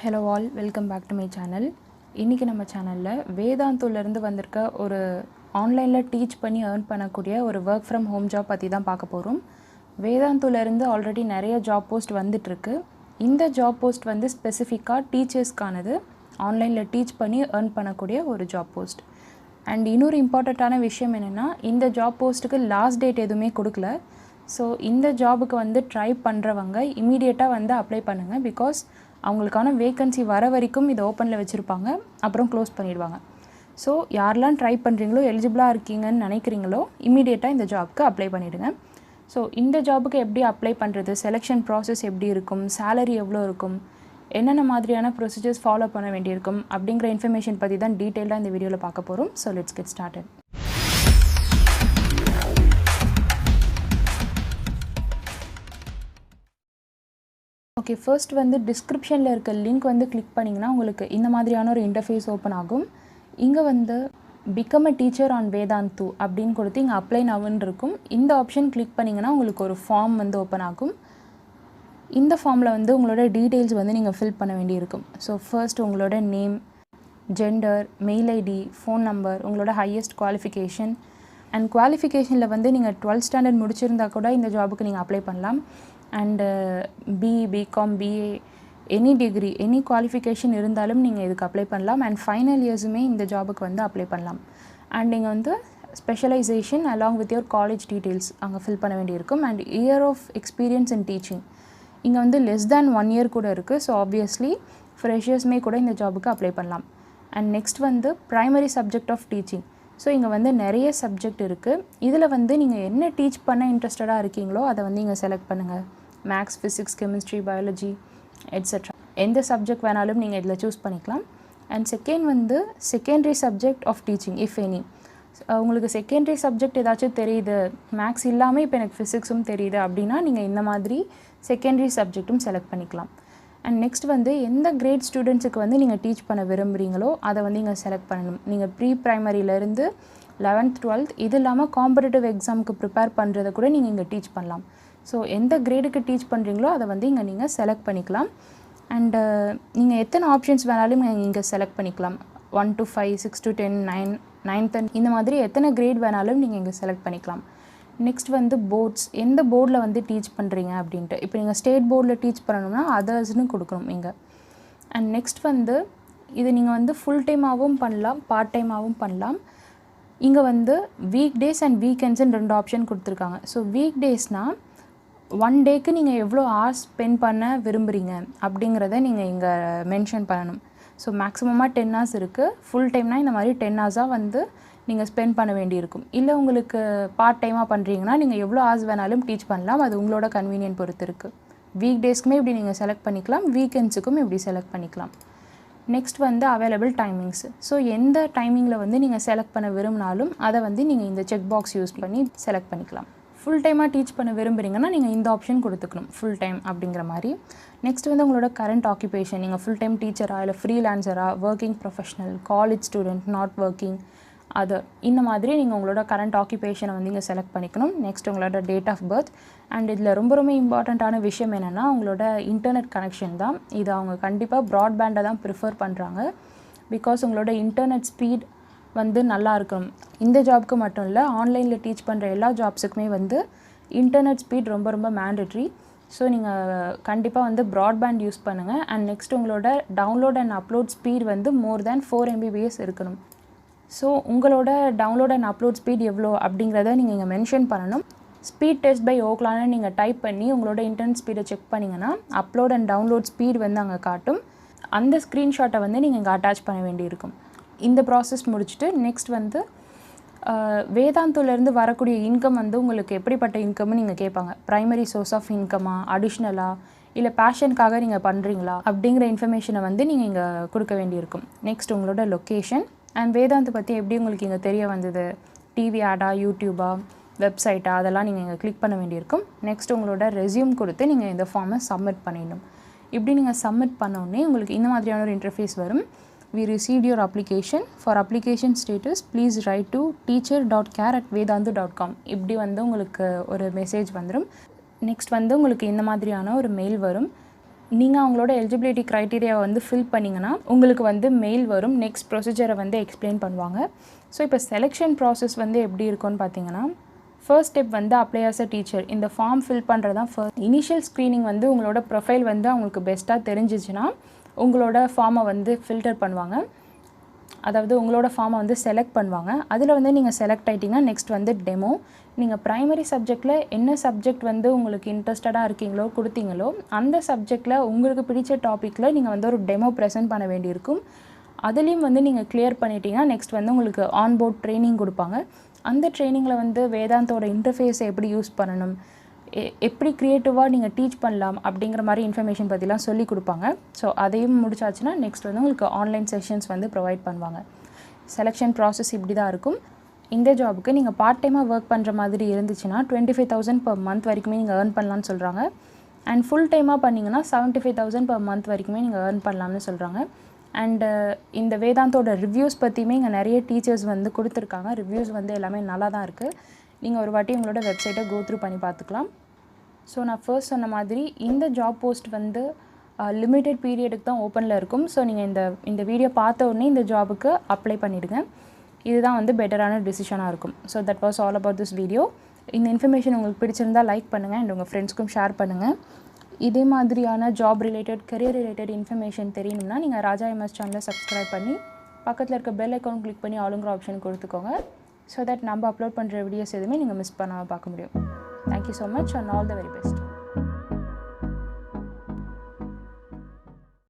Hello all, welcome back to my channel. இன்னைக்கு நம்ம சேனல்ல வேதாந்துல இருந்து வந்திருக்க ஒரு ஆன்லைன்ல டீச் பண்ணி earn பண்ணக்கூடிய ஒரு work from home job பத்தி தான் பார்க்க போறோம். வேதாந்துல இருந்து ஆல்ரெடி நிறைய ஜாப் போஸ்ட் வந்துட்டு இருக்கு. இந்த ஜாப் போஸ்ட் வந்து ஸ்பெசிஃபிக்கா டீச்சர்ஸ்க்கானது. ஆன்லைன்ல டீச் பண்ணி earn பண்ணக்கூடிய ஒரு ஜாப் போஸ்ட். அண்ட் இன்னொரு இம்பார்ட்டன்ட்டான விஷயம் என்னன்னா இந்த ஜாப் போஸ்ட்டுக்கு லாஸ்ட் டேட் எதுவுமே கொடுக்கல. ஸோ இந்த ஜாபுக்கு வந்து ட்ரை பண்ணுறவங்க இமீடியட்டாக வந்து அப்ளை பண்ணுங்கள். பிகாஸ் அவங்களுக்கான வேக்கன்சி வர வரைக்கும் இதை ஓப்பனில் வச்சுருப்பாங்க, அப்புறம் க்ளோஸ் பண்ணிடுவாங்க. ஸோ யாரெல்லாம் ட்ரை பண்ணுறீங்களோ, எலிஜிபிளாக இருக்கீங்கன்னு நினைக்கிறீங்களோ இமீடியட்டாக இந்த ஜாப்க்கு அப்ளை பண்ணிவிடுங்க. ஸோ இந்த ஜாபுக்கு எப்படி அப்ளை பண்ணுறது, செலெக்ஷன் ப்ராசஸ் எப்படி இருக்கும், சேலரி எவ்வளோ இருக்கும், என்னென்ன மாதிரியான ப்ரொசீஜர்ஸ் ஃபாலோ பண்ண வேண்டியிருக்கும் அப்படிங்கிற இன்ஃபர்மேஷன் பற்றி தான் டீட்டெயிலாக இந்த வீடியோவில் பார்க்க போகிறோம். So let's get started. Okay, first வந்து டிஸ்கிரிப்ஷனில் இருக்க லிங்க் வந்து கிளிக் பண்ணிங்கன்னா உங்களுக்கு இந்த மாதிரியான ஒரு இன்டர்ஃபேஸ் ஓப்பன் ஆகும். இங்கே வந்து become a teacher on Vedantu அப்படின்னு கொடுத்து இங்கே அப்ளை நவுன்னு இருக்கும். இந்த ஆப்ஷன் கிளிக் பண்ணிங்கன்னா உங்களுக்கு ஒரு ஃபார்ம் வந்து ஓப்பன் ஆகும். இந்த ஃபார்மில் வந்து உங்களோட டீட்டெயில்ஸ் வந்து நீங்கள் ஃபில் பண்ண வேண்டியிருக்கும். ஸோ ஃபர்ஸ்ட் உங்களோட name, gender, mail ID, phone number, உங்களோட ஹையஸ்ட் குவாலிஃபிகேஷன். அண்ட் குவாலிஃபிகேஷனில் வந்து நீங்கள் 12th ஸ்டாண்டர்ட் முடிச்சிருந்தா கூட இந்த ஜாபுக்கு நீங்கள் அப்ளை பண்ணலாம். And BCom, BA, any degree, any qualification இருந்தாலும் நீங்கள் இதுக்கு அப்ளை பண்ணலாம். அண்ட் ஃபைனல் இயர்ஸுமே இந்த ஜாபுக்கு வந்து அப்ளை பண்ணலாம். அண்ட் நீங்கள் வந்து specialisation along with your college details அங்கே ஃபில் பண்ண வேண்டியிருக்கும். And year of experience in teaching இங்கே வந்து லெஸ் தேன் 1 year கூட இருக்குது. ஸோ ஆப்வியஸ்லி ஃப்ரெஷர்ஸ்மே கூட இந்த ஜாபுக்கு அப்ளை பண்ணலாம். அண்ட் நெக்ஸ்ட் வந்து primary subject of teaching. So இங்கே வந்து நிறைய சப்ஜெக்ட் இருக்குது. இதில் வந்து நீங்கள் என்ன டீச் பண்ண இன்ட்ரெஸ்டடாக இருக்கீங்களோ அதை வந்து இங்கே செலக்ட் பண்ணுங்கள். Maths, physics, chemistry, biology etcetera எந்த சப்ஜெக்ட் வேணாலும் நீங்கள் இதில் சூஸ் பண்ணிக்கலாம். அண்ட் செகண்ட் வந்து secondary subject of teaching if any. உங்களுக்கு செகண்டரி சப்ஜெக்ட் ஏதாச்சும் தெரியுது, மேக்ஸ் இல்லாமல் இப்போ எனக்கு ஃபிசிக்ஸும் தெரியுது அப்படின்னா நீங்கள் இந்த மாதிரி செகண்டரி சப்ஜெக்ட்டும் செலக்ட் பண்ணிக்கலாம். அண்ட் நெக்ஸ்ட் வந்து எந்த கிரேட் ஸ்டூடெண்ட்ஸுக்கு வந்து நீங்கள் டீச் பண்ண விரும்புகிறீங்களோ அதை வந்து இங்கே செலக்ட் பண்ணணும். நீங்கள் ப்ரீ ப்ரைமரியிலேருந்து 11th 12th இது இல்லாமல் காம்படிட்டிவ் எக்ஸாமுக்கு ப்ரிப்பேர் பண்ணுறதை கூட நீங்கள் இங்கே டீச் பண்ணலாம். ஸோ எந்த கிரேடுக்கு டீச் பண்ணுறீங்களோ அதை வந்து இங்கே நீங்கள் செலக்ட் பண்ணிக்கலாம். அண்டு நீங்கள் எத்தனை ஆப்ஷன்ஸ் வேணாலும் இங்கே செலக்ட் பண்ணிக்கலாம். 1 to 5, 6 to 10, 9, 9, 10 இந்த மாதிரி எத்தனை கிரேட் வேணாலும் நீங்கள் இங்கே செலக்ட் பண்ணிக்கலாம். நெக்ஸ்ட் வந்து போர்ட்ஸ், எந்த போர்டில் வந்து டீச் பண்ணுறீங்க அப்படின்ட்டு. இப்போ நீங்கள் ஸ்டேட் போர்டில் டீச் பண்ணணும்னா அதர்ஸ்னு கொடுக்கணும் இங்கே. அண்ட் நெக்ஸ்ட் வந்து இது நீங்கள் வந்து ஃபுல் டைமாகவும் பண்ணலாம், பார்ட் டைமாகவும் பண்ணலாம். இங்கே வந்து வீக் டேஸ் அண்ட் வீக்கெண்ட்ஸ்ன்னு 2 ஆப்ஷன் கொடுத்துருக்காங்க. ஸோ வீக் டேஸ்னால் 1 டேக்கு நீங்கள் எவ்வளோ ஹார்ஸ் ஸ்பெண்ட் பண்ண விரும்புகிறீங்க அப்படிங்கிறத நீங்கள் இங்கே மென்ஷன் பண்ணணும். ஸோ மேக்ஸிமமாக 10 hours இருக்குது. ஃபுல் டைம்னால் இந்த மாதிரி 10 hours வந்து நீங்கள் ஸ்பெண்ட் பண்ண வேண்டியிருக்கும். இல்லை உங்களுக்கு பார்ட் டைமாக பண்ணுறீங்கன்னா நீங்கள் எவ்வளோ ஹார்ஸ் வேணாலும் டீச் பண்ணலாம். அது உங்களோட கன்வீனியன்ட் பொறுத்து இருக்குது. வீக் டேஸ்க்குமே இப்படி நீங்கள் செலக்ட் பண்ணிக்கலாம், வீக்கெண்ட்ஸுக்கும் இப்படி செலக்ட் பண்ணிக்கலாம். நெக்ஸ்ட் வந்து அவைலபிள் டைமிங்ஸ். ஸோ எந்த டைமிங்கில் வந்து நீங்கள் செலக்ட் பண்ண விரும்பினாலும் அதை வந்து நீங்கள் இந்த செக் பாக்ஸ் யூஸ் பண்ணி செலக்ட் பண்ணிக்கலாம். ஃபுல் டைமாக டீச் பண்ண விரும்புகிறீங்கன்னா நீங்கள் இந்த ஆப்ஷன் கொடுத்துக்கணும், ஃபுல் டைம் அப்படிங்கிற மாதிரி. நெக்ஸ்ட் வந்து உங்களோட கரண்ட் ஆக்குபேஷன், நீங்கள் ஃபுல் டைம் டீச்சராக, இல்லை ஃப்ரீலான்சராக, working professional, college student, not working, அது இந்த மாதிரி நீங்கள் உங்களோட கரண்ட் ஆக்குபேஷனை வந்து இங்கே செலக்ட் பண்ணிக்கணும். நெக்ஸ்ட் உங்களோட டேட் ஆஃப் பர்த். அண்ட் இதில் ரொம்ப ரொம்ப இம்பார்ட்டண்ட்டான விஷயம் என்னென்னா உங்களோட இன்டர்நெட் கனெக்ஷன் தான். இது அவங்க கண்டிப்பாக ப்ராட்பேண்டை தான் ப்ரிஃபர் பண்ணுறாங்க. பிகாஸ் உங்களோட இன்டர்நெட் ஸ்பீட் வந்து நல்லா இருக்கும். இந்த ஜாப்க்கு மட்டும் இல்லை, ஆன்லைனில் டீச் பண்ணுற எல்லா ஜாப்ஸுக்குமே வந்து இன்டர்நெட் ஸ்பீட் ரொம்ப ரொம்ப மேண்டட்ரி. ஸோ நீங்கள் கண்டிப்பாக வந்து ப்ராட்பேண்ட் யூஸ் பண்ணுங்கள். அண்ட் நெக்ஸ்ட் உங்களோட டவுன்லோட் அண்ட் அப்லோட் ஸ்பீட் வந்து more than 4 Mbps இருக்கணும். ஸோ உங்களோட டவுன்லோட் அண்ட் அப்லோட் ஸ்பீட் எவ்வளோ அப்படிங்கிறத நீங்கள் இங்கே மென்ஷன் பண்ணணும். ஸ்பீட் டெஸ்ட் பை ஓக்லான்னு நீங்கள் டைப் பண்ணி உங்களோட இன்டர்நெட் ஸ்பீடை செக் பண்ணிங்கன்னா அப்லோட் அண்ட் டவுன்லோட் ஸ்பீட் வந்து அங்கே காட்டும். அந்த ஸ்க்ரீன்ஷாட்டை வந்து நீங்கள் இங்கே அட்டாச் பண்ண வேண்டியிருக்கும். இந்த ப்ராசஸ் முடிச்சுட்டு நெக்ஸ்ட் வந்து வேதாந்துலேருந்து வரக்கூடிய இன்கம் வந்து உங்களுக்கு எப்படிப்பட்ட இன்கம்னு நீங்கள் கேட்பாங்க. ப்ரைமரி சோர்ஸ் ஆஃப் இன்கமா, அடிஷ்னலாக, இல்லை பேஷனுக்காக நீங்கள் பண்ணுறீங்களா அப்படிங்கிற இன்ஃபர்மேஷனை வந்து நீங்கள் இங்கே கொடுக்க வேண்டியிருக்கும். நெக்ஸ்ட் உங்களோட லொக்கேஷன். அண்ட் வேதாந்து பற்றி எப்படி உங்களுக்கு இங்கே தெரிய வந்தது, டிவி ஆடா, யூடியூபா, வெப்சைட்டா, அதெல்லாம் நீங்கள் இங்கே கிளிக் பண்ண வேண்டியிருக்கும். நெக்ஸ்ட் உங்களோட ரெஸ்யூம் கொடுத்து நீங்கள் இந்த ஃபார்மை சப்மிட் பண்ணிடணும். இப்படி நீங்கள் சப்மிட் பண்ணோடனே உங்களுக்கு இந்த மாதிரியான ஒரு இன்டர்ஃபேஸ் வரும். We received your application. For application status, please write to teacher.care@vedantu.com. இப்படி வந்து உங்களுக்கு ஒரு மெசேஜ் வந்துடும். நெக்ஸ்ட் வந்து உங்களுக்கு இந்த மாதிரியான ஒரு மெயில் வரும். நீங்கள் அவங்களோட எலிஜிபிலிட்டி க்ரைட்டீரியாவை வந்து ஃபில் பண்ணிங்கன்னா உங்களுக்கு வந்து மெயில் வரும். நெக்ஸ்ட் ப்ரொசீஜரை வந்து எக்ஸ்பிளைன் பண்ணுவாங்க. ஸோ இப்போ செலெக்ஷன் ப்ராசஸ் வந்து எப்படி இருக்கும்னு பார்த்தீங்கன்னா, ஃபர்ஸ்ட் ஸ்டெப் வந்து அப்ளை ஆஸ் அ டீச்சர். இந்த ஃபார்ம் ஃபில் பண்ணுறது தான் ஃபர்ஸ்ட். இனிஷியல் ஸ்க்ரீனிங் வந்து உங்களோட ப்ரொஃபைல் வந்து அவங்களுக்கு பெஸ்ட்டாக தெரிஞ்சிச்சுன்னா உங்களோட ஃபார்மை வந்து ஃபில்டர் பண்ணுவாங்க. அதாவது உங்களோட ஃபார்மை வந்து செலக்ட் பண்ணுவாங்க. அதில் வந்து நீங்கள் செலக்ட் ஆகிட்டிங்கன்னா நெக்ஸ்ட் வந்து டெமோ. நீங்கள் ப்ரைமரி சப்ஜெக்டில் என்ன சப்ஜெக்ட் வந்து உங்களுக்கு இன்ட்ரெஸ்டடாக இருக்கீங்களோ கொடுத்தீங்களோ அந்த சப்ஜெக்டில் உங்களுக்கு பிடிச்ச டாப்பிக்கில் நீங்கள் வந்து ஒரு டெமோ ப்ரெசென்ட் பண்ண வேண்டியிருக்கும். அதுலேயும் வந்து நீங்கள் கிளியர் பண்ணிட்டீங்கன்னா நெக்ஸ்ட் வந்து உங்களுக்கு ஆன்போர்ட் ட்ரைனிங் கொடுப்பாங்க. அந்த ட்ரைனிங்கில் வந்து வேதாந்தோட இன்டர்ஃபேஸை எப்படி யூஸ் பண்ணணும், எப்படி க்ரியேட்டிவாக நீங்கள் டீச் பண்ணலாம் அப்படிங்கிற மாதிரி இன்ஃபர்மேஷன் பற்றிலாம் சொல்லி கொடுப்பாங்க. ஸோ அதையும் முடிச்சாச்சுன்னா நெக்ஸ்ட் வந்து உங்களுக்கு ஆன்லைன் செஷன்ஸ் வந்து ப்ரொவைட் பண்ணுவாங்க. செலெக்ஷன் ப்ராசஸ் இப்படி தான் இருக்கும். இந்த ஜாபுக்கு நீங்கள் பார்ட் டைமாக ஒர்க் பண்ணுற மாதிரி இருந்துச்சுன்னா 25,000 per month வரைக்குமே நீங்கள் ஏர்ன் பண்ணலான்னு சொல்கிறாங்க. அண்ட் ஃபுல் டைமாக பண்ணிங்கன்னா 75,000 per month வரைக்குமே நீங்கள் ஏர்ன் பண்ணலாம்னு சொல்கிறாங்க. அண்டு இந்த வேதாந்தோட ரிவ்யூஸ் பற்றியுமே இங்கே நிறைய டீச்சர்ஸ் வந்து கொடுத்துருக்காங்க. ரிவ்யூஸ் வந்து எல்லாமே நல்லா தான் இருக்குது. நீங்கள் ஒரு வாட்டி உங்களோட வெப்சைட்டை கோ த்ரூ பண்ணி பார்த்துக்கலாம். ஸோ நான் ஃபர்ஸ்ட் சொன்ன மாதிரி இந்த ஜாப் போஸ்ட் வந்து லிமிட்டட் பீரியடுக்கு தான் ஓப்பனில் இருக்கும். ஸோ நீங்கள் இந்த வீடியோ பார்த்த உடனே இந்த ஜாபுக்கு அப்ளை பண்ணிவிடுங்க. இதுதான் வந்து பெட்டரான டிசிஷனாக இருக்கும். So that was all about this video. இந்த இன்ஃபர்மேஷன் உங்களுக்கு பிடிச்சிருந்தால் லைக் பண்ணுங்கள் அண்ட் உங்கள் ஃப்ரெண்ட்ஸ்க்கும் ஷேர் பண்ணுங்கள். இதே மாதிரியான job related career related information தெரியணும்னா நீங்கள் ராஜா எம்எஸ் சேனலை சப்ஸ்கிரைப் பண்ணி பக்கத்தில் இருக்க பெல் ஐக்கான் கிளிக் பண்ணி ஆளுங்கிற ஆப்ஷன் கொடுத்துக்கோங்க. ஸோ தட் நம்ம அப்லோட் பண்ணுற வீடியோஸ் எதுவுமே நீங்கள் மிஸ் பண்ணாமல் பார்க்க முடியும். Thank you so much and all the very best.